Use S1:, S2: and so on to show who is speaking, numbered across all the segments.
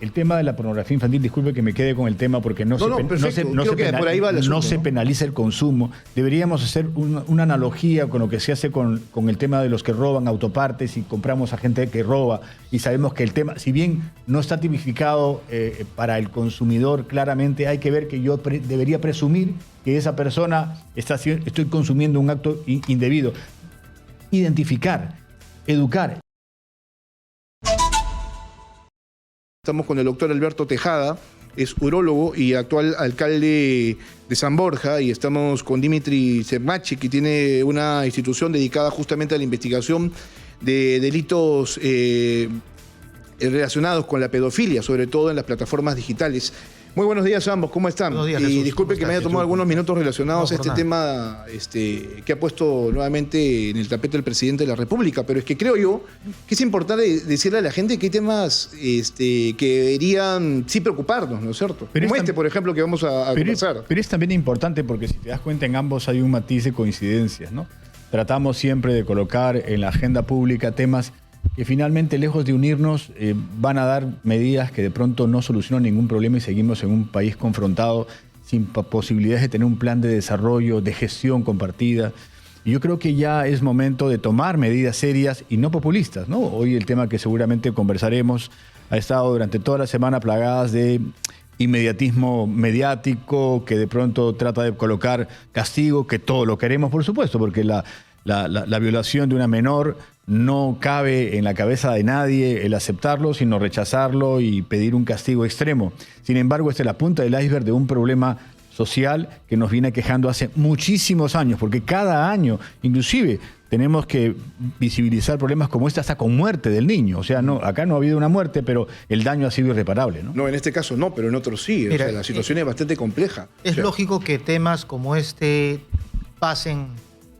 S1: El tema de la pornografía infantil, disculpe que me quede con el tema porque no se penaliza el consumo. Deberíamos hacer una analogía con lo que se hace con el tema de los que roban autopartes y compramos a gente que roba. Y sabemos que el tema, si bien no está tipificado para el consumidor claramente, hay que ver que yo debería presumir que esa persona estoy consumiendo un acto indebido. Identificar, educar.
S2: Estamos con el doctor Alberto Tejada, es urólogo y actual alcalde de San Borja, y estamos con Dimitri Cermachi, que tiene una institución dedicada justamente a la investigación de delitos relacionados con la pedofilia, sobre todo en las plataformas digitales. Muy buenos días a ambos, ¿cómo están?
S3: Buenos días, Jesús.
S2: Y disculpe que me haya tomado algunos minutos relacionados a este tema que ha puesto nuevamente en el tapete el presidente de la República, pero es que creo yo que es importante decirle a la gente que hay temas que deberían sí preocuparnos, ¿no es cierto?
S1: Pero
S2: como por ejemplo, que vamos a conversar.
S1: Pero es también importante porque si te das cuenta en ambos hay un matiz de coincidencias, ¿no? Tratamos siempre de colocar en la agenda pública temas que finalmente, lejos de unirnos, van a dar medidas que de pronto no solucionan ningún problema y seguimos en un país confrontado sin posibilidades de tener un plan de desarrollo, de gestión compartida. Y yo creo que ya es momento de tomar medidas serias y no populistas, ¿no? Hoy el tema que seguramente conversaremos ha estado durante toda la semana plagadas de inmediatismo mediático, que de pronto trata de colocar castigo, que todo lo queremos, por supuesto, porque la violación de una menor no cabe en la cabeza de nadie el aceptarlo, sino rechazarlo y pedir un castigo extremo. Sin embargo, esta es la punta del iceberg de un problema social que nos viene quejando hace muchísimos años, porque cada año, inclusive, tenemos que visibilizar problemas como este hasta con muerte del niño. O sea, acá no ha habido una muerte, pero el daño ha sido irreparable, ¿no?
S2: No, en este caso no, pero en otros sí. Mira, o sea, la situación es bastante compleja.
S3: Es lógico que temas como este pasen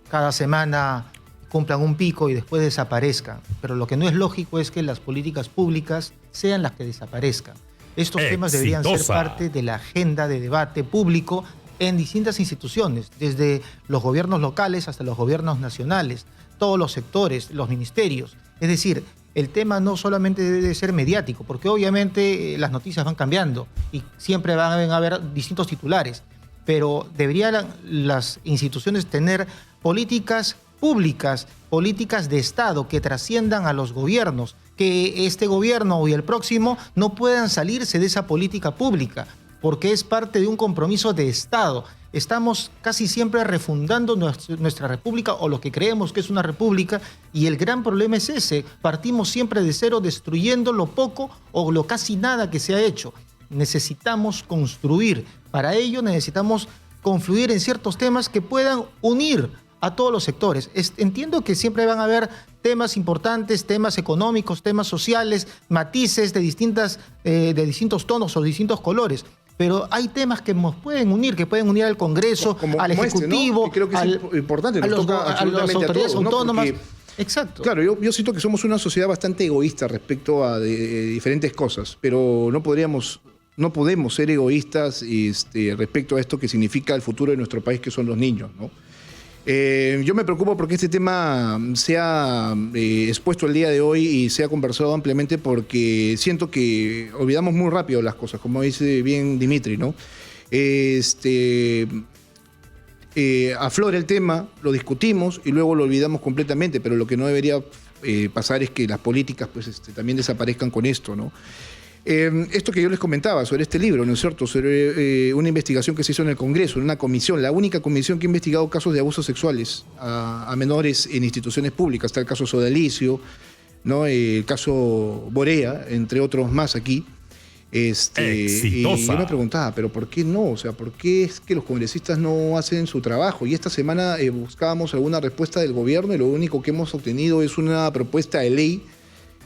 S3: cada semana, cumplan un pico y después desaparezcan. Pero lo que no es lógico es que las políticas públicas sean las que desaparezcan. Estos temas deberían ser parte de la agenda de debate público en distintas instituciones, desde los gobiernos locales hasta los gobiernos nacionales, todos los sectores, los ministerios. Es decir, el tema no solamente debe ser mediático, porque obviamente las noticias van cambiando y siempre van a haber distintos titulares, pero deberían las instituciones tener políticas públicas, políticas de Estado que trasciendan a los gobiernos, que este gobierno y el próximo no puedan salirse de esa política pública, porque es parte de un compromiso de Estado. Estamos casi siempre refundando nuestra república o lo que creemos que es una república, y el gran problema es ese. Partimos siempre de cero, destruyendo lo poco o lo casi nada que se ha hecho. Necesitamos construir. Para ello necesitamos confluir en ciertos temas que puedan unir a todos los sectores. Entiendo que siempre van a haber temas importantes, temas económicos, temas sociales, matices de distintos tonos o distintos colores, pero hay temas que nos pueden unir, que pueden unir al Congreso, al Ejecutivo,
S2: ¿no? Creo que es importante,
S3: a las autoridades autónomas.
S2: Porque,
S3: exacto.
S2: Claro, yo siento que somos una sociedad bastante egoísta respecto a diferentes cosas, pero no podemos ser egoístas respecto a esto que significa el futuro de nuestro país, que son los niños, ¿no? Yo me preocupo porque este tema sea expuesto el día de hoy y sea conversado ampliamente, porque siento que olvidamos muy rápido las cosas, como dice bien Dimitri, ¿no? Aflora el tema, lo discutimos y luego lo olvidamos completamente, pero lo que no debería pasar es que las políticas también desaparezcan con esto, ¿no? Esto que yo les comentaba sobre este libro, ¿no es cierto?, sobre una investigación que se hizo en el Congreso, en una comisión, la única comisión que ha investigado casos de abusos sexuales a menores en instituciones públicas. Está el caso Sodalicio, ¿no?, el caso Borea, entre otros más aquí. Y yo me preguntaba, ¿pero por qué no? O sea, ¿por qué es que los congresistas no hacen su trabajo? Y esta semana buscábamos alguna respuesta del gobierno y lo único que hemos obtenido es una propuesta de ley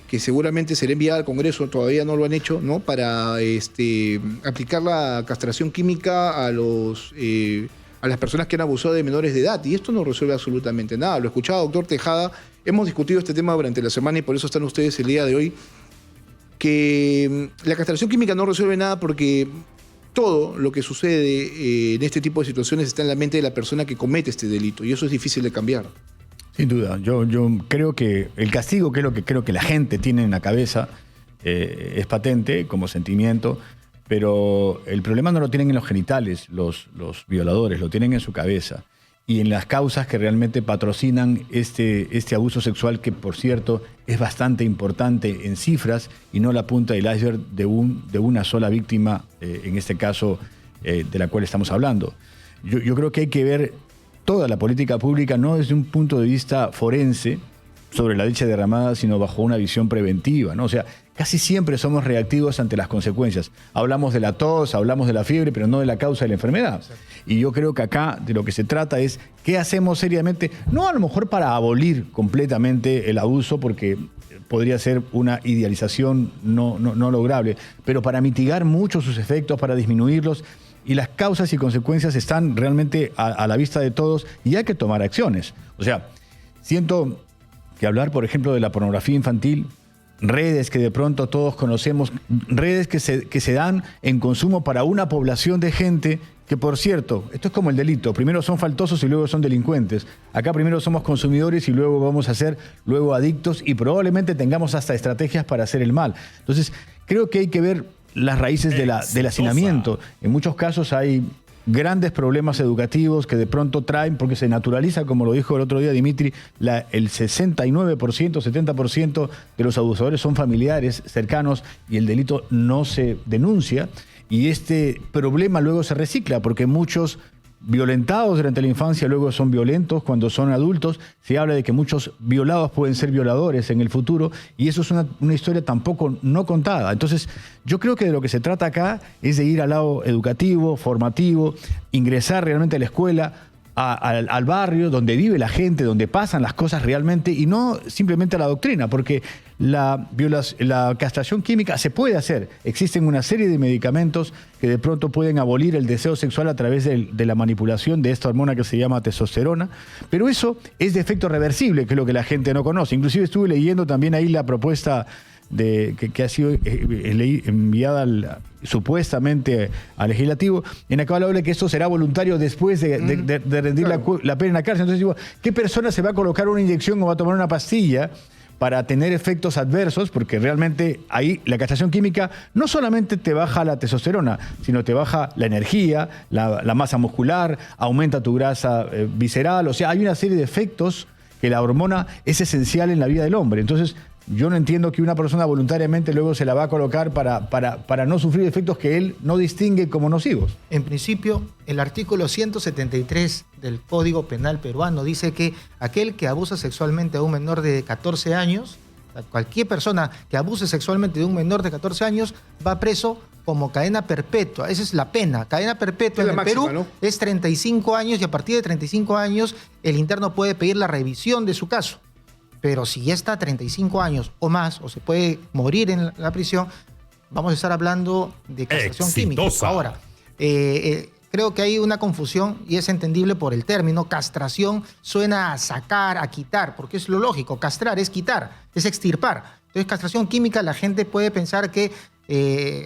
S2: que seguramente será enviada al Congreso, todavía no lo han hecho, ¿no?, para aplicar la castración química a las personas que han abusado de menores de edad. Y esto no resuelve absolutamente nada. Lo escuchaba, doctor Tejada. Hemos discutido este tema durante la semana y por eso están ustedes el día de hoy. Que la castración química no resuelve nada, porque todo lo que sucede en este tipo de situaciones está en la mente de la persona que comete este delito. Y eso es difícil de cambiar.
S1: Sin duda, yo creo que el castigo, que es lo que creo que la gente tiene en la cabeza, es patente como sentimiento, pero el problema no lo tienen en los genitales los violadores, lo tienen en su cabeza y en las causas que realmente patrocinan este abuso sexual, que por cierto es bastante importante en cifras y no la punta del iceberg de una sola víctima, en este caso de la cual estamos hablando. Yo creo que hay que ver toda la política pública no desde un punto de vista forense sobre la leche derramada, sino bajo una visión preventiva, ¿no? O sea, casi siempre somos reactivos ante las consecuencias. Hablamos de la tos, hablamos de la fiebre, pero no de la causa de la enfermedad. Exacto. Y yo creo que acá de lo que se trata es qué hacemos seriamente, no a lo mejor para abolir completamente el abuso, porque podría ser una idealización no lograble, pero para mitigar mucho sus efectos, para disminuirlos. Y las causas y consecuencias están realmente a la vista de todos y hay que tomar acciones. O sea, siento que hablar, por ejemplo, de la pornografía infantil, redes que de pronto todos conocemos, redes que se dan en consumo para una población de gente que, por cierto, esto es como el delito, primero son faltosos y luego son delincuentes. Acá primero somos consumidores y luego vamos a ser luego adictos y probablemente tengamos hasta estrategias para hacer el mal. Entonces, creo que hay que ver las raíces del hacinamiento. En muchos casos hay grandes problemas educativos que de pronto traen, porque se naturaliza, como lo dijo el otro día Dimitri, el 69%, 70% de los abusadores son familiares cercanos y el delito no se denuncia. Y este problema luego se recicla, porque muchos violentados durante la infancia luego son violentos cuando son adultos. Se habla de que muchos violados pueden ser violadores en el futuro y eso es una historia tampoco no contada. Entonces yo creo que de lo que se trata acá es de ir al lado educativo, formativo, ingresar realmente a la escuela, al barrio donde vive la gente, donde pasan las cosas realmente y no simplemente a la doctrina, porque la castración química se puede hacer. Existen una serie de medicamentos que de pronto pueden abolir el deseo sexual a través de la manipulación de esta hormona que se llama testosterona, pero eso es de efecto reversible, que es lo que la gente no conoce. Inclusive estuve leyendo también ahí la propuesta que ha sido enviada supuestamente al legislativo, en la que habla de que esto será voluntario después de rendir la pena en la cárcel. Entonces digo, ¿qué persona se va a colocar una inyección o va a tomar una pastilla para tener efectos adversos? Porque realmente ahí la castración química no solamente te baja la testosterona, sino te baja la energía, la masa muscular, aumenta tu grasa visceral. O sea, hay una serie de efectos que la hormona es esencial en la vida del hombre. Entonces, yo no entiendo que una persona voluntariamente luego se la va a colocar para no sufrir efectos que él no distingue como nocivos.
S3: En principio, el artículo 173 del Código Penal peruano dice que aquel que abusa sexualmente a un menor de 14 años, cualquier persona que abuse sexualmente de un menor de 14 años, va preso como cadena perpetua. Esa es la pena. Cadena perpetua en el Perú, ¿no? Es 35 años y a partir de 35 años el interno puede pedir la revisión de su caso. Pero si ya está 35 años o más, o se puede morir en la prisión, vamos a estar hablando de castración química. Ahora, creo que hay una confusión y es entendible por el término. Castración suena a sacar, a quitar, porque es lo lógico. Castrar es quitar, es extirpar. Entonces, castración química, la gente puede pensar que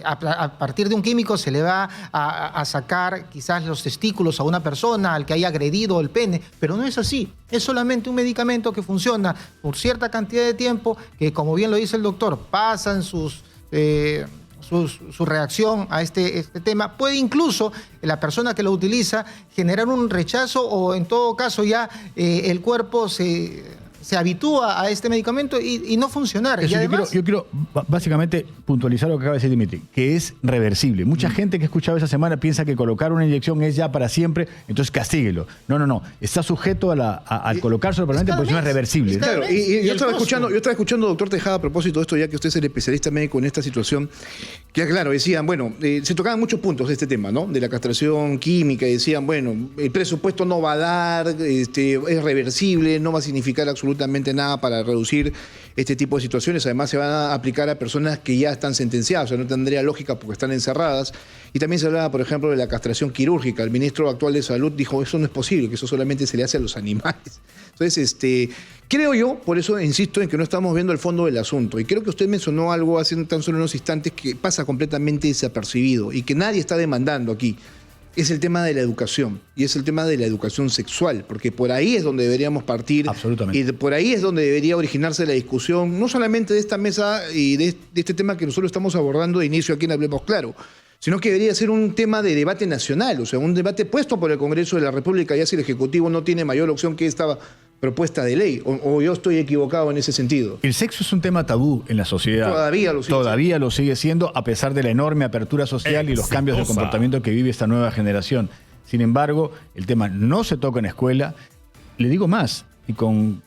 S3: a partir de un químico se le va a sacar quizás los testículos a una persona al que haya agredido el pene, pero no es así. Es solamente un medicamento que funciona por cierta cantidad de tiempo, que como bien lo dice el doctor, pasan su reacción a este tema. Puede incluso la persona que lo utiliza generar un rechazo o en todo caso ya el cuerpo se habitúa a este medicamento y no funcionar.
S1: Eso,
S3: y además,
S1: yo quiero básicamente puntualizar lo que acaba de decir Dimitri, que es reversible. Mucha gente que he escuchado esa semana piensa que colocar una inyección es ya para siempre, entonces castíguelo. No. Está sujeto al colocárselo permanente porque no es reversible.
S2: Claro, y yo estaba escuchando, doctor Tejada, a propósito de esto, ya que usted es el especialista médico en esta situación, que claro, decían, bueno, se tocaban muchos puntos de este tema, ¿no? De la castración química, y decían, bueno, el presupuesto no va a dar, es reversible, no va a significar absolutamente nada para reducir este tipo de situaciones. Además, se van a aplicar a personas que ya están sentenciadas, o sea, no tendría lógica porque están encerradas. Y también se hablaba, por ejemplo, de la castración quirúrgica. El ministro actual de Salud dijo, eso no es posible, que eso solamente se le hace a los animales. Entonces, creo yo, por eso insisto en que no estamos viendo el fondo del asunto. Y creo que usted mencionó algo hace tan solo unos instantes que pasa completamente desapercibido y que nadie está demandando aquí. es el tema de la educación, y es el tema de la educación sexual, porque por ahí es donde deberíamos partir.
S1: Absolutamente.
S2: Y por ahí es donde debería originarse la discusión, no solamente de esta mesa y de este tema que nosotros estamos abordando de inicio aquí en Hablemos Claro, sino que debería ser un tema de debate nacional, o sea, un debate puesto por el Congreso de la República, ya si el Ejecutivo no tiene mayor opción que esta propuesta de ley, o yo estoy equivocado en ese sentido.
S1: El sexo es un tema tabú en la sociedad.
S2: Todavía
S1: lo sigue siendo, a pesar de la enorme apertura social y los cambios de comportamiento que vive esta nueva generación. Sin embargo, el tema no se toca en escuela. Le digo más, y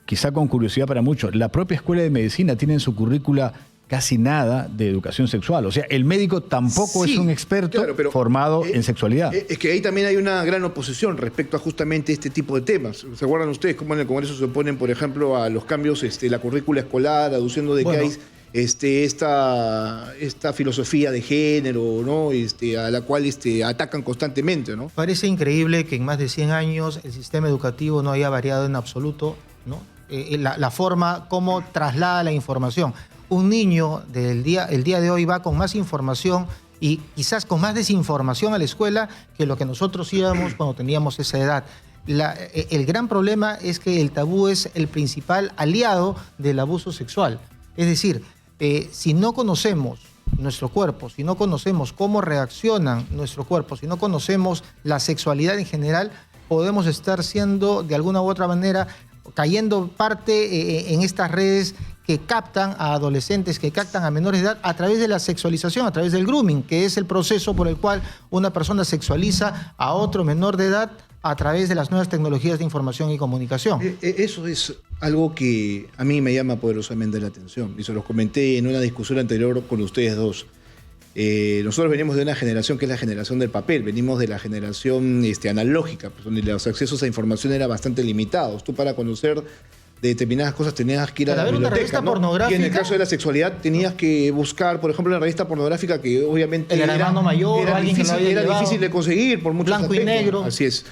S1: quizá con curiosidad para muchos, la propia Escuela de Medicina tiene en su currícula casi nada de educación sexual. O sea, el médico tampoco es un experto formado en sexualidad.
S2: Es que ahí también hay una gran oposición respecto a justamente este tipo de temas. ¿Se acuerdan ustedes cómo en el Congreso se oponen, por ejemplo, a los cambios, la currícula escolar, aduciendo de que hay esta filosofía de género, ¿no? A la cual atacan constantemente, ¿no?
S3: Parece increíble que en más de 100 años el sistema educativo no haya variado en absoluto, ¿no? La forma como traslada la información. Un niño el día de hoy va con más información y quizás con más desinformación a la escuela que lo que nosotros íbamos cuando teníamos esa edad. El gran problema es que el tabú es el principal aliado del abuso sexual. Es decir, si no conocemos nuestro cuerpo, si no conocemos cómo reaccionan nuestro cuerpo, si no conocemos la sexualidad en general, podemos estar siendo de alguna u otra manera cayendo parte en estas redes que captan a adolescentes, que captan a menores de edad a través de la sexualización, a través del grooming, que es el proceso por el cual una persona sexualiza a otro menor de edad a través de las nuevas tecnologías de información y comunicación.
S2: Eso es algo que a mí me llama poderosamente la atención, y se los comenté en una discusión anterior con ustedes dos. Nosotros venimos de una generación que es la generación del papel, venimos de la generación analógica, pues, donde los accesos a información eran bastante limitados. Tú, para conocer de determinadas cosas tenías que ir a la biblioteca,
S3: una revista pornográfica.
S2: Y en el caso de la sexualidad tenías que buscar, por ejemplo, una revista pornográfica que obviamente
S3: el hermano mayor,
S2: era difícil de conseguir por muchos
S3: blanco
S2: aspectos.
S3: Y negro.
S2: Así es.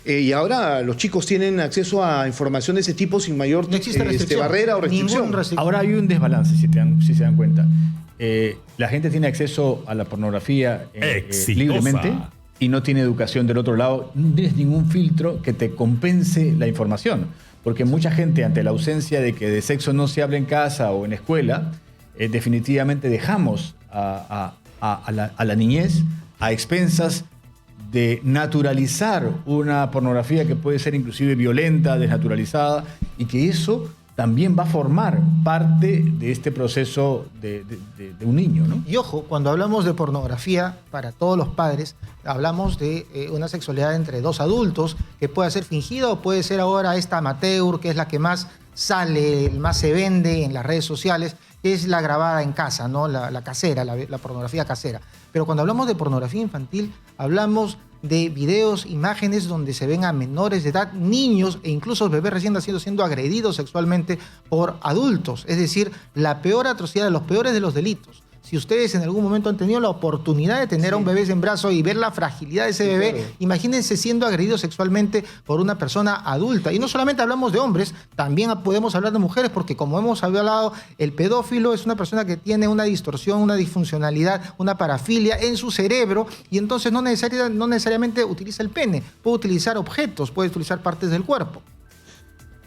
S2: Y ahora los chicos tienen acceso a información de ese tipo sin mayor barrera o restricción.
S1: Ahora hay un desbalance, si se dan cuenta. La gente tiene acceso a la pornografía libremente y no tiene educación del otro lado. No tienes ningún filtro que te compense la información. Porque mucha gente, ante la ausencia de que de sexo no se hable en casa o en escuela, definitivamente dejamos a la niñez a expensas de naturalizar una pornografía que puede ser inclusive violenta, desnaturalizada, y que eso también va a formar parte de este proceso de un niño, ¿no?
S3: Y ojo, cuando hablamos de pornografía, para todos los padres, hablamos de una sexualidad entre dos adultos, que puede ser fingida o puede ser ahora esta amateur, que es la que más sale, más se vende en las redes sociales, que es la grabada en casa, ¿no? La casera, la pornografía casera. Pero cuando hablamos de pornografía infantil, hablamos de videos, imágenes donde se ven a menores de edad, niños e incluso bebés recién nacidos siendo agredidos sexualmente por adultos. Es decir, la peor atrocidad, los peores de los delitos. Si ustedes en algún momento han tenido la oportunidad de tener a un bebé en brazos y ver la fragilidad de ese bebé, claro, imagínense siendo agredidos sexualmente por una persona adulta. Y no solamente hablamos de hombres, también podemos hablar de mujeres, porque como hemos hablado, el pedófilo es una persona que tiene una distorsión, una disfuncionalidad, una parafilia en su cerebro, y entonces no necesariamente utiliza el pene, puede utilizar objetos, puede utilizar partes del cuerpo.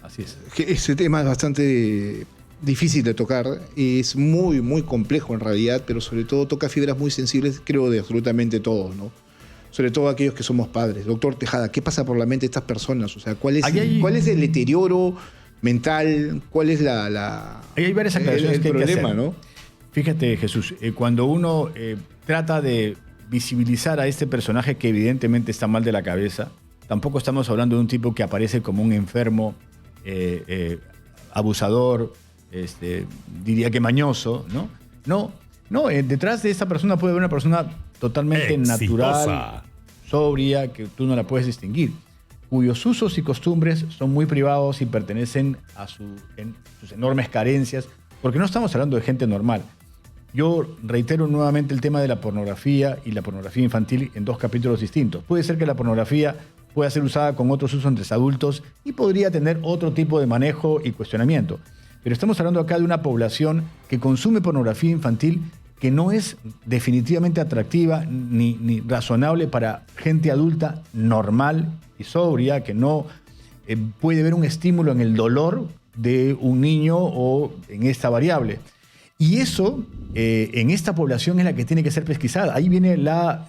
S1: Así es.
S2: Ese tema es bastante difícil de tocar, es muy, muy complejo en realidad, pero sobre todo toca fibras muy sensibles, creo, de absolutamente todos, ¿no? Sobre todo aquellos que somos padres. Doctor Tejada, ¿qué pasa por la mente de estas personas? O sea, ¿cuál es el deterioro mental? ¿Cuál es
S1: Ahí hay varias aclaraciones que hay que hacer, ¿no? Fíjate, Jesús, cuando uno trata de visibilizar a este personaje que evidentemente está mal de la cabeza, tampoco estamos hablando de un tipo que aparece como un enfermo, abusador, diría que mañoso, ¿no? No, detrás de esa persona puede haber una persona totalmente natural, sobria, que tú no la puedes distinguir, cuyos usos y costumbres son muy privados y pertenecen a sus enormes carencias, porque no estamos hablando de gente normal. Yo reitero nuevamente el tema de la pornografía y la pornografía infantil en dos capítulos distintos. Puede ser que la pornografía pueda ser usada con otros usos entre adultos y podría tener otro tipo de manejo y cuestionamiento. Pero estamos hablando acá de una población que consume pornografía infantil que no es definitivamente atractiva ni razonable para gente adulta normal y sobria, que no puede ver un estímulo en el dolor de un niño o en esta variable. Y eso, en esta población, es la que tiene que ser pesquisada. Ahí viene la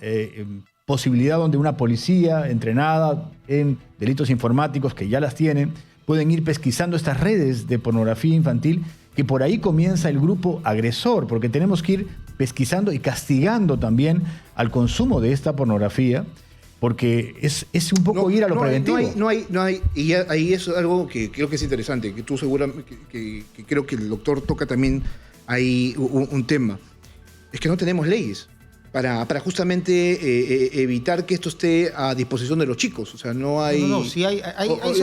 S1: posibilidad donde una policía entrenada en delitos informáticos, que ya las tienen, pueden ir pesquisando estas redes de pornografía infantil, que por ahí comienza el grupo agresor, porque tenemos que ir pesquisando y castigando también al consumo de esta pornografía, porque es un poco ir a lo preventivo.
S2: Y ahí es algo que creo que es interesante, que tú seguramente, que creo que el doctor toca también ahí un tema. Es que no tenemos leyes para justamente evitar que esto esté a disposición de los chicos. O sea, no hay...
S3: No, sí hay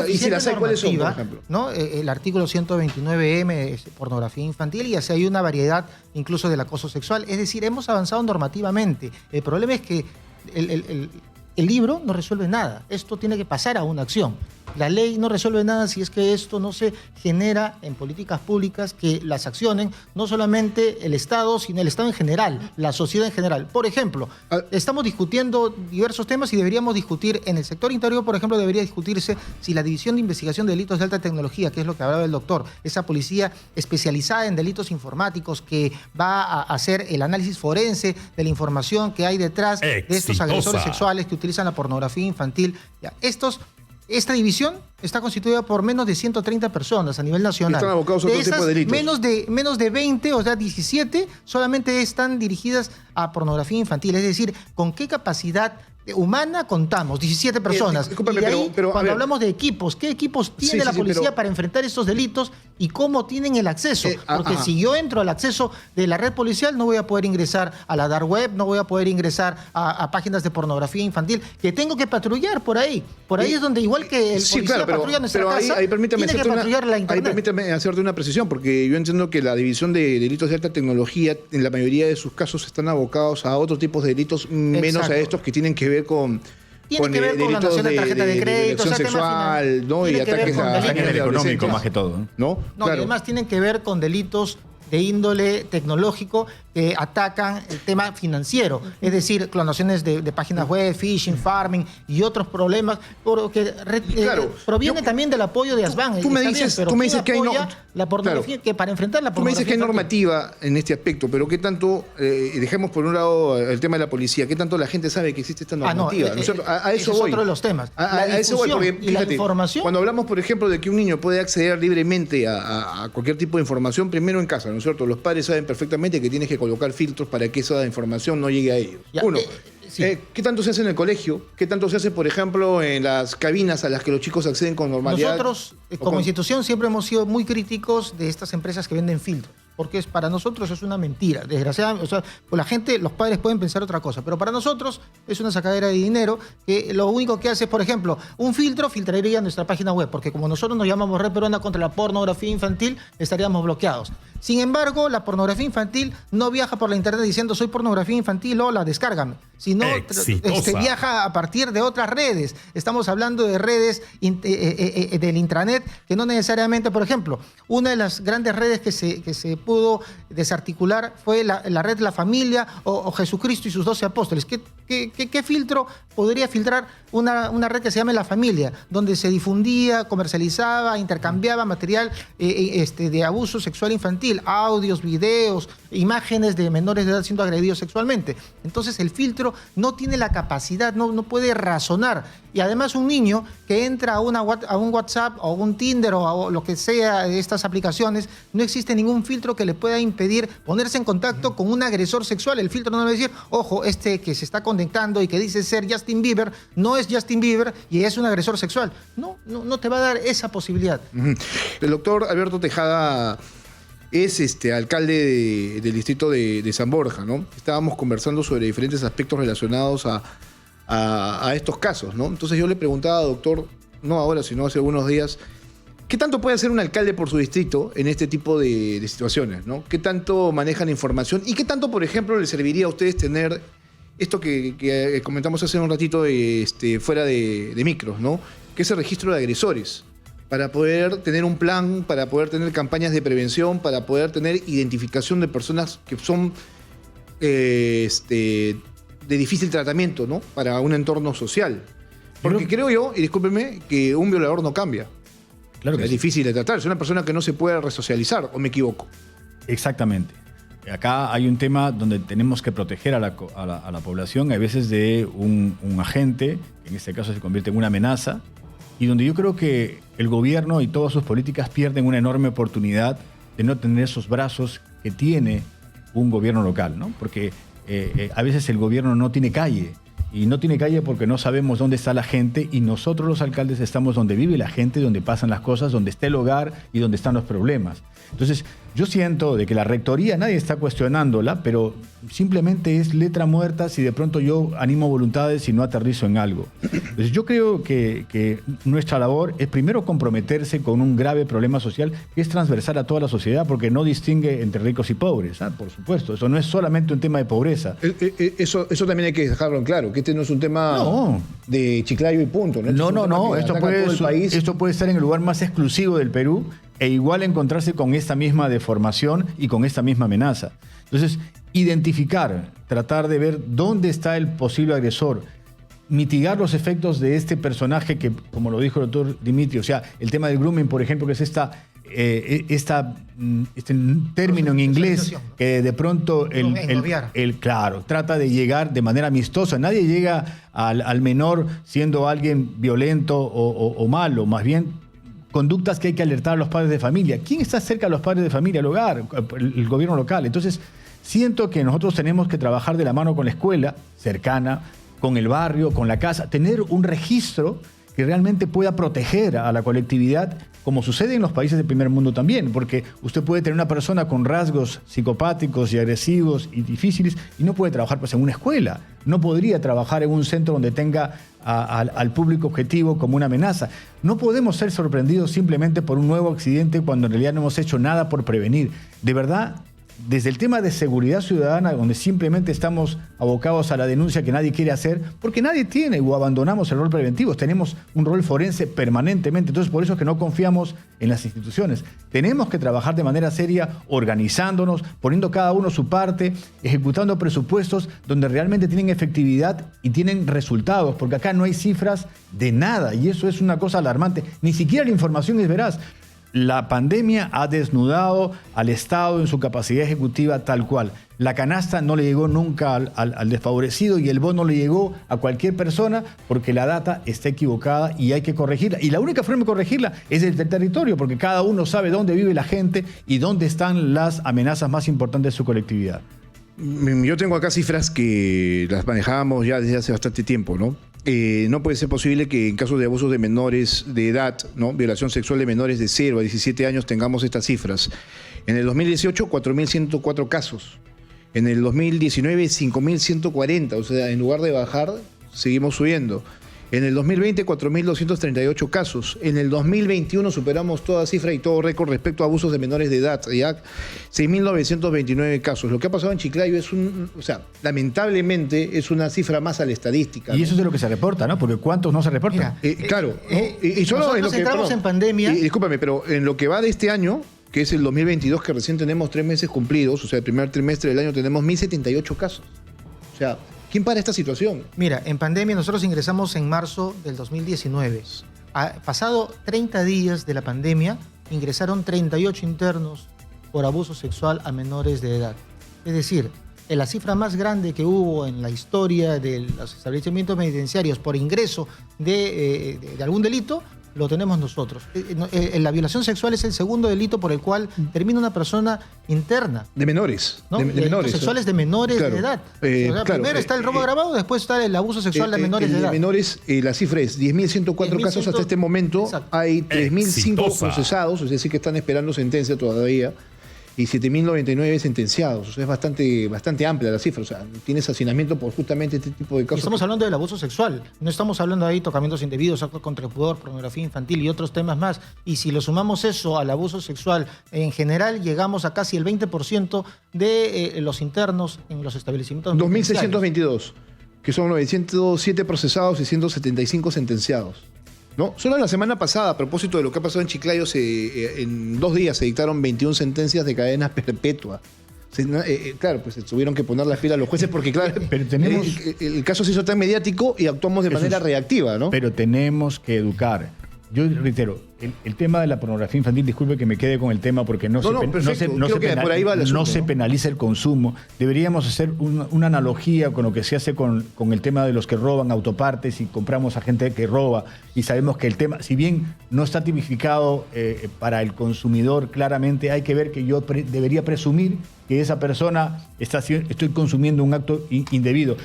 S2: y si las hay, ¿cuáles son, por
S3: normativa,
S2: ejemplo?
S3: ¿no? El artículo 129M es pornografía infantil, y así hay una variedad incluso del acoso sexual. Es decir, hemos avanzado normativamente. El problema es que el libro no resuelve nada. Esto tiene que pasar a una acción. La ley no resuelve nada si es que esto no se genera en políticas públicas que las accionen no solamente el Estado, sino el Estado en general, la sociedad en general. Por ejemplo, estamos discutiendo diversos temas y deberíamos discutir, en el sector interior, por ejemplo, debería discutirse si la División de Investigación de Delitos de Alta Tecnología, que es lo que hablaba el doctor, esa policía especializada en delitos informáticos que va a hacer el análisis forense de la información que hay detrás de estos agresores sexuales que utilizan la pornografía infantil. Esta división está constituida por menos de 130 personas a nivel nacional.
S2: Están abocados a otro tipo de delitos.
S3: Menos de 20, o sea, 17, solamente están dirigidas a pornografía infantil. Es decir, ¿con qué capacidad humana contamos? 17 personas.
S2: Discúlpame,
S3: y ahí,
S2: pero
S3: cuando hablamos de equipos, ¿qué equipos tiene la policía para enfrentar estos delitos y cómo tienen el acceso? Porque si yo entro al acceso de la red policial, no voy a poder ingresar a la dark web, no voy a poder ingresar a páginas de pornografía infantil, que tengo que patrullar por ahí. Por ahí es donde, igual que el policía patrulla nuestra casa,
S2: ahí permítame
S3: tiene que patrullar la internet.
S2: Ahí permítame hacerte una precisión, porque yo entiendo que la División de Delitos de Alta Tecnología, en la mayoría de sus casos, están abocados a otros tipos de delitos, menos a estos que tienen que ver con...
S3: Tiene que ver con la noción de tarjeta de crédito,
S2: sexual, ¿no? Y ataques
S1: económicos más que todo.
S2: ¿No?
S3: No, claro. Y además tienen que ver con delitos de índole tecnológico que atacan el tema financiero, es decir, clonaciones de páginas web, phishing, farming y otros problemas, porque proviene también del apoyo de ASBAN.
S2: Tú me dices que hay
S3: la pornografía, que para enfrentar la pornografía.
S2: Tú me dices que hay normativa en este aspecto, pero ¿qué tanto, dejemos por un lado el tema de la policía, qué tanto la gente sabe que existe esta normativa? A eso voy.
S3: Es otro de los temas.
S2: A eso voy, porque
S3: y la información.
S2: Cuando hablamos, por ejemplo, de que un niño puede acceder libremente a cualquier tipo de información, primero en casa, ¿no es cierto? Los padres saben perfectamente que tienes que colocar filtros para que esa información no llegue a ellos. Uno, sí. ¿Qué tanto se hace en el colegio? ¿Qué tanto se hace, por ejemplo, en las cabinas a las que los chicos acceden con normalidad?
S3: Nosotros, como institución, siempre hemos sido muy críticos de estas empresas que venden filtros, porque para nosotros es una mentira. Desgraciadamente, o sea, pues la gente, los padres pueden pensar otra cosa, pero para nosotros es una sacadera de dinero que lo único que hace es, por ejemplo, un filtro filtraría nuestra página web, porque como nosotros nos llamamos Red Peruana contra la Pornografía Infantil, estaríamos bloqueados. Sin embargo, la pornografía infantil no viaja por la internet diciendo soy pornografía infantil, hola, descárgame, sino viaja a partir de otras redes. Estamos hablando de redes del intranet que no necesariamente, por ejemplo, una de las grandes redes que se pudo desarticular fue la red La Familia o Jesucristo y sus 12 apóstoles. ¿Qué filtro podría filtrar una red que se llame La Familia, donde se difundía, comercializaba, intercambiaba material de abuso sexual infantil, audios, videos, imágenes de menores de edad siendo agredidos sexualmente? Entonces el filtro no tiene la capacidad, no puede razonar. Y además un niño que entra a un WhatsApp o un Tinder o lo que sea de estas aplicaciones, no existe ningún filtro que le pueda impedir ponerse en contacto con un agresor sexual. El filtro no le va a decir, ojo, este que se está conectando y que dice ser Justin Bieber, no es Justin Bieber y es un agresor sexual. No te va a dar esa posibilidad.
S2: El doctor Alberto Tejada es alcalde del distrito de San Borja, ¿no? Estábamos conversando sobre diferentes aspectos relacionados a estos casos, ¿no? Entonces yo le preguntaba, doctor, no ahora, sino hace algunos días, ¿qué tanto puede hacer un alcalde por su distrito en este tipo de situaciones, ¿no? ¿Qué tanto manejan información? ¿Y qué tanto, por ejemplo, les serviría a ustedes tener esto que comentamos hace un ratito fuera de micros, ¿no? Que es el registro de agresores, para poder tener un plan, para poder tener campañas de prevención, para poder tener identificación de personas que son de difícil tratamiento, ¿no? Para un entorno social. Porque creo yo, y discúlpeme, que un violador no cambia.
S1: Claro que
S2: es
S1: sí.
S2: difícil de tratar. Es una persona que no se puede resocializar, ¿o me equivoco?
S1: Exactamente. Acá hay un tema donde tenemos que proteger a la población, a veces de un agente, que en este caso se convierte en una amenaza, y donde yo creo que el gobierno y todas sus políticas pierden una enorme oportunidad de no tener esos brazos que tiene un gobierno local, ¿no? Porque a veces el gobierno no tiene calle, y no tiene calle porque no sabemos dónde está la gente, y nosotros los alcaldes estamos donde vive la gente, donde pasan las cosas, donde está el hogar y donde están los problemas. Entonces, yo siento de que la rectoría, nadie está cuestionándola, pero simplemente es letra muerta si de pronto yo animo voluntades y no aterrizo en algo. Entonces, yo creo que nuestra labor es primero comprometerse con un grave problema social que es transversal a toda la sociedad, porque no distingue entre ricos y pobres, ¿ah? Por supuesto. Eso no es solamente un tema de pobreza.
S2: Eso también hay que dejarlo en claro, que este no es un tema de Chiclayo y punto.
S1: No. Esto puede estar en el lugar más exclusivo del Perú e igual encontrarse con esta misma deformación y con esta misma amenaza. Entonces, identificar, tratar de ver dónde está el posible agresor, mitigar los efectos de este personaje que, como lo dijo el doctor Dimitri, o sea, el tema del grooming, por ejemplo, que es este término en inglés que de pronto claro, trata de llegar de manera amistosa. Nadie llega al menor siendo alguien violento o malo, más bien conductas que hay que alertar a los padres de familia. ¿Quién está cerca de los padres de familia? El hogar, el gobierno local. Entonces, siento que nosotros tenemos que trabajar de la mano con la escuela cercana, con el barrio, con la casa, tener un registro que realmente pueda proteger a la colectividad, como sucede en los países del primer mundo también, porque usted puede tener una persona con rasgos psicopáticos y agresivos y difíciles y no puede trabajar pues, en una escuela, no podría trabajar en un centro donde tenga al público objetivo como una amenaza. No podemos ser sorprendidos simplemente por un nuevo accidente cuando en realidad no hemos hecho nada por prevenir. De verdad, desde el tema de seguridad ciudadana, donde simplemente estamos abocados a la denuncia que nadie quiere hacer, porque nadie tiene o abandonamos el rol preventivo, tenemos un rol forense permanentemente, entonces por eso es que no confiamos en las instituciones. Tenemos que trabajar de manera seria, organizándonos, poniendo cada uno su parte, ejecutando presupuestos donde realmente tienen efectividad y tienen resultados, porque acá no hay cifras de nada y eso es una cosa alarmante, ni siquiera la información es veraz. La pandemia ha desnudado al Estado en su capacidad ejecutiva tal cual. La canasta no le llegó nunca al desfavorecido y el bono le llegó a cualquier persona porque la data está equivocada y hay que corregirla. Y la única forma de corregirla es desde el territorio, porque cada uno sabe dónde vive la gente y dónde están las amenazas más importantes de su colectividad.
S2: Yo tengo acá cifras que las manejábamos ya desde hace bastante tiempo, ¿no? No puede ser posible que en casos de abusos de menores de edad, ¿no? Violación sexual de menores de 0 a 17 años tengamos estas cifras. En el 2018, 4.104 casos. En el 2019, 5.140. O sea, en lugar de bajar, seguimos subiendo. En el 2020, 4.238 casos. En el 2021 superamos toda cifra y todo récord respecto a abusos de menores de edad. Ya 6.929 casos. Lo que ha pasado en Chiclayo es lamentablemente, es una cifra más a la estadística.
S1: Y
S2: ¿no?
S1: eso es de lo que se reporta, ¿no? Porque ¿cuántos no se reportan?
S2: Claro. Y solo en lo que
S3: entramos en pandemia.
S2: Discúlpame, pero en lo que va de este año, que es el 2022, que recién tenemos 3 meses cumplidos, o sea, el primer trimestre del año tenemos 1.078 casos. O sea, ¿quién para esta situación?
S3: Mira, en pandemia nosotros ingresamos en marzo del 2019. Pasado 30 días de la pandemia, ingresaron 38 internos por abuso sexual a menores de edad. Es decir, la cifra más grande que hubo en la historia de los establecimientos penitenciarios por ingreso de algún delito, lo tenemos nosotros. La violación sexual es el segundo delito por el cual termina una persona interna.
S2: De menores.
S3: ¿No?
S2: De menores.
S3: Sexuales de menores
S2: claro.
S3: de edad.
S2: Claro,
S3: primero está el robo agravado, después está el abuso sexual de menores de edad.
S2: De menores, la cifra es 10.104 casos hasta este momento. Exacto. Hay 3.005 procesados, es decir, que están esperando sentencia todavía. Y 7.099 sentenciados. O sea, es bastante amplia la cifra. O sea, tienes hacinamiento por justamente este tipo de casos.
S3: Y estamos hablando del abuso sexual. No estamos hablando ahí de tocamientos indebidos, actos contra el pudor, pornografía infantil y otros temas más. Y si lo sumamos eso al abuso sexual, en general llegamos a casi el 20% de los internos en los establecimientos.
S2: 2.622, que son 907 procesados y 175 sentenciados. ¿No? Solo la semana pasada, a propósito de lo que ha pasado en Chiclayo, en 2 días se dictaron 21 sentencias de cadena perpetua. O Claro, pues se tuvieron que poner las pilas los jueces porque, claro,
S1: pero tenemos,
S2: el caso se hizo tan mediático y actuamos de manera reactiva, ¿no?
S1: Pero tenemos que educar. Yo reitero, el tema de la pornografía infantil, disculpe que me quede con el tema porque no se penaliza el consumo. Deberíamos hacer una analogía con lo que se hace con el tema de los que roban autopartes y compramos a gente que roba y sabemos que el tema, si bien no está tipificado para el consumidor claramente, hay que ver que yo debería presumir que esa persona estoy consumiendo un acto indebido.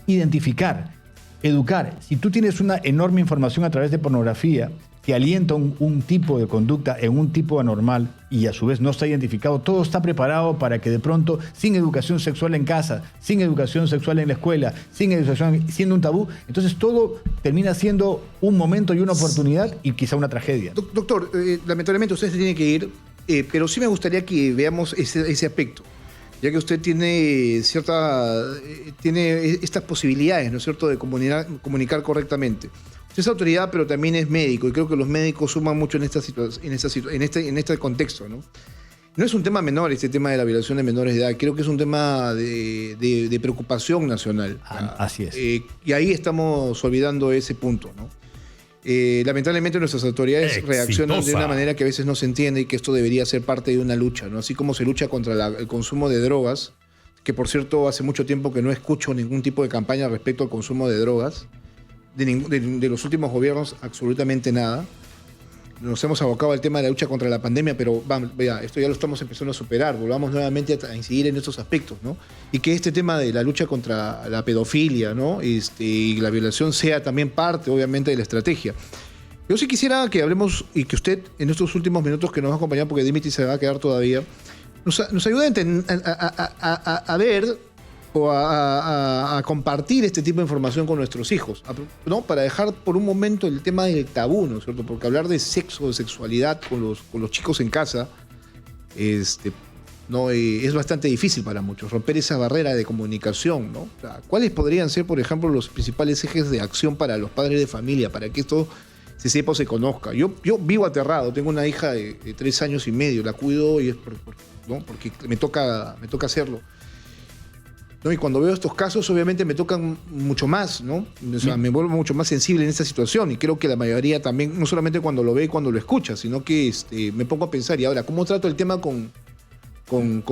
S1: Identificar. Educar. Si tú tienes una enorme información a través de pornografía que alienta un tipo de conducta en un tipo anormal y a su vez no está identificado, todo está preparado para que de pronto, sin educación sexual en casa, sin educación sexual en la escuela, sin educación, siendo un tabú, entonces todo termina siendo un momento y una oportunidad y quizá una tragedia.
S2: Doctor, lamentablemente usted se tiene que ir, pero sí me gustaría que veamos ese aspecto. Ya que usted tiene estas posibilidades, ¿no es cierto?, de comunicar correctamente. Usted es autoridad, pero también es médico, y creo que los médicos suman mucho en este contexto, ¿no? No es un tema menor este tema de la violación de menores de edad, creo que es un tema de preocupación nacional.
S1: Así es.
S2: Y ahí estamos olvidando ese punto, ¿no? Lamentablemente nuestras autoridades reaccionan de una manera que a veces no se entiende y que esto debería ser parte de una lucha, ¿no? Así como se lucha contra el consumo de drogas, que por cierto hace mucho tiempo que no escucho ningún tipo de campaña respecto al consumo de drogas, de los últimos gobiernos absolutamente nada. Nos hemos abocado al tema de la lucha contra la pandemia, pero vamos, vea, esto ya lo estamos empezando a superar, volvamos nuevamente a incidir en estos aspectos, ¿no? Y que este tema de la lucha contra la pedofilia, ¿no? Y la violación sea también parte, obviamente, de la estrategia. Yo sí quisiera que hablemos y que usted, en estos últimos minutos que nos va a acompañar, porque Dimitri se va a quedar todavía, nos ayude a ver o a compartir este tipo de información con nuestros hijos, ¿no? Para dejar por un momento el tema del tabú, ¿no es cierto? Porque hablar de sexo, de sexualidad con los chicos en casa, ¿no? Es bastante difícil para muchos, romper esa barrera de comunicación, ¿no? O sea, ¿cuáles podrían ser, por ejemplo, los principales ejes de acción para los padres de familia, para que esto se sepa o se conozca? Yo vivo aterrado, tengo una hija de 3 años y medio, la cuido y es ¿no? Porque me toca hacerlo, ¿no? Y cuando veo estos casos, obviamente me tocan mucho más, ¿no? O sea, me vuelvo mucho más sensible en esta situación y creo que la mayoría también, no solamente cuando lo ve y cuando lo escucha, sino que me pongo a pensar, y ahora, ¿cómo trato el tema con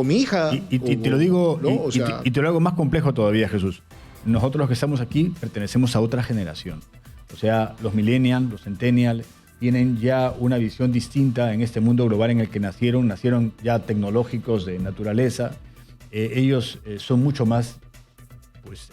S2: mi hija?
S1: Y te lo digo, ¿no? Y te lo hago más complejo todavía, Jesús. Nosotros los que estamos aquí pertenecemos a otra generación. O sea, los millennials, los centennials, tienen ya una visión distinta en este mundo global en el que nacieron ya tecnológicos de naturaleza. Ellos son mucho más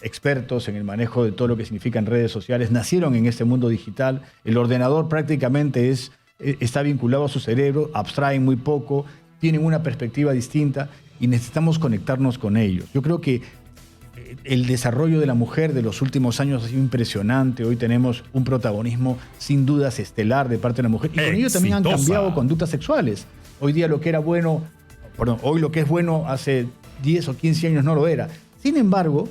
S1: expertos en el manejo de todo lo que significan redes sociales. Nacieron en este mundo digital. El ordenador prácticamente está vinculado a su cerebro, abstraen muy poco, tienen una perspectiva distinta y necesitamos conectarnos con ellos. Yo creo que el desarrollo de la mujer de los últimos años ha sido impresionante. Hoy tenemos un protagonismo sin dudas estelar de parte de la mujer. Y con ello también han cambiado conductas sexuales. Hoy día lo que era bueno, hoy lo que es bueno hace 10 o 15 años no lo era. Sin embargo,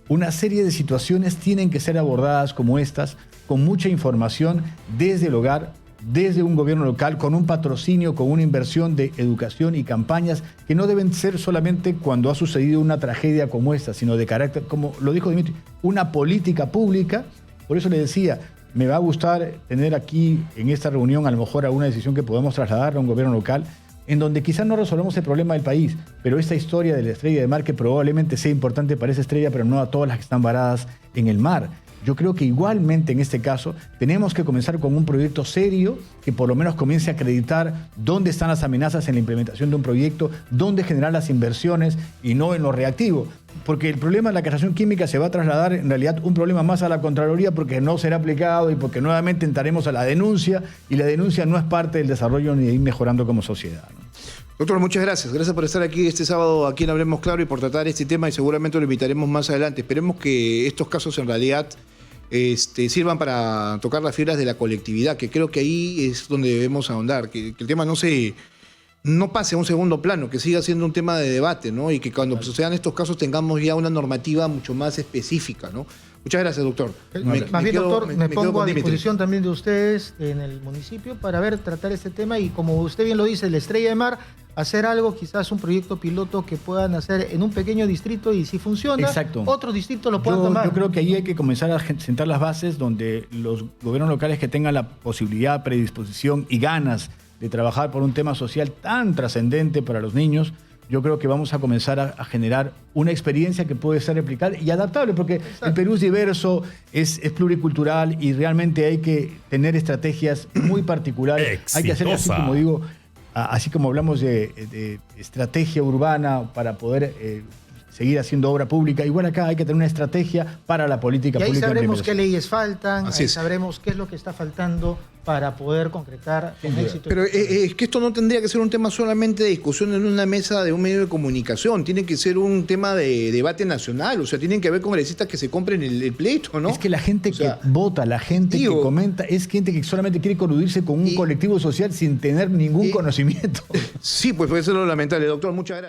S1: una serie de situaciones tienen que ser abordadas como estas, con mucha información desde el hogar, desde un gobierno local, con un patrocinio, con una inversión de educación y campañas que no deben ser solamente cuando ha sucedido una tragedia como esta, sino de carácter, como lo dijo Dimitri, una política pública. Por eso le decía, me va a gustar tener aquí en esta reunión a lo mejor alguna decisión que podamos trasladar a un gobierno local, en donde quizás no resolvemos el problema del país, pero esta historia de la estrella de mar, que probablemente sea importante para esa estrella, pero no a todas las que están varadas en el mar. Yo creo que igualmente en este caso tenemos que comenzar con un proyecto serio que por lo menos comience a acreditar dónde están las amenazas en la implementación de un proyecto, dónde generar las inversiones y no en lo reactivo. Porque el problema de la castración química se va a trasladar en realidad un problema más a la Contraloría porque no será aplicado y porque nuevamente entraremos a la denuncia y la denuncia no es parte del desarrollo ni de ir mejorando como sociedad, ¿no?
S2: Doctor, muchas gracias. Gracias por estar aquí este sábado aquí en Hablemos Claro y por tratar este tema y seguramente lo invitaremos más adelante. Esperemos que estos casos en realidad sirvan para tocar las fibras de la colectividad, que creo que ahí es donde debemos ahondar, que el tema no pase a un segundo plano, que siga siendo un tema de debate, ¿no? Y que cuando sucedan estos casos tengamos ya una normativa mucho más específica, ¿no? Muchas gracias, doctor.
S3: Más bien, doctor, me pongo a disposición también de ustedes en el municipio para tratar este tema y como usted bien lo dice, la estrella de mar hacer algo, quizás un proyecto piloto que puedan hacer en un pequeño distrito y si funciona,
S1: Exacto.
S3: otros distritos lo puedan tomar.
S1: Yo creo que ahí hay que comenzar a sentar las bases donde los gobiernos locales que tengan la posibilidad, predisposición y ganas de trabajar por un tema social tan trascendente para los niños, yo creo que vamos a comenzar a generar una experiencia que puede ser replicada y adaptable, porque el Perú es diverso, es pluricultural y realmente hay que tener estrategias muy particulares. Hay que hacer, así como digo, así como hablamos de estrategia urbana para poder seguir haciendo obra pública, igual acá hay que tener una estrategia para la política
S3: y ahí
S1: pública.
S3: sabremos qué leyes faltan,
S2: Así
S3: ahí
S2: es.
S3: sabremos qué es lo que está faltando para poder concretar con éxito.
S2: Pero es que esto no tendría que ser un tema solamente de discusión en una mesa de un medio de comunicación, tiene que ser un tema de debate nacional, o sea, tienen que haber congresistas que se compren el pleito, ¿no?
S1: Es que la gente
S2: O sea,
S1: que vota, la gente
S2: digo,
S1: que comenta, es gente que solamente quiere coludirse con un colectivo social sin tener ningún conocimiento.
S2: Sí, pues eso es lo lamentable, doctor, muchas gracias.